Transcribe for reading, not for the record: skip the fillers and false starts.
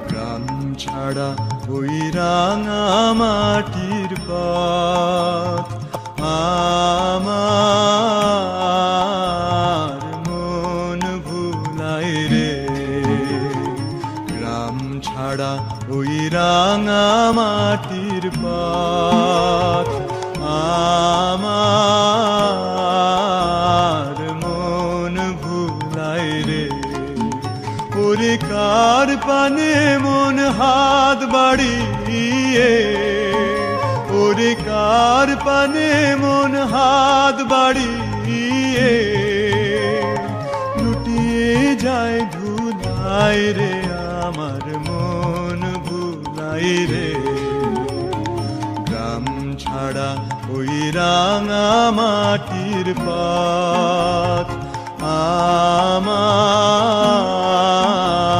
গ্রাম ছাড়া ওই রাঙা মাটির পথ আমার মন ভুলায় রে। গ্রাম ছাড়া ওই রাঙা মাটির পথ আমার মন ভুলায় রে। ওরে কার পানে মন হাত বাড়িয়ে, ওরে কার পানে মন হাত বাড়িয়ে লুটিয়ে যায় ধুলায় রে। আমার মন ভুলায় রে। গ্রাম ছাড়া ওই রাঙা মাটির পথ আমার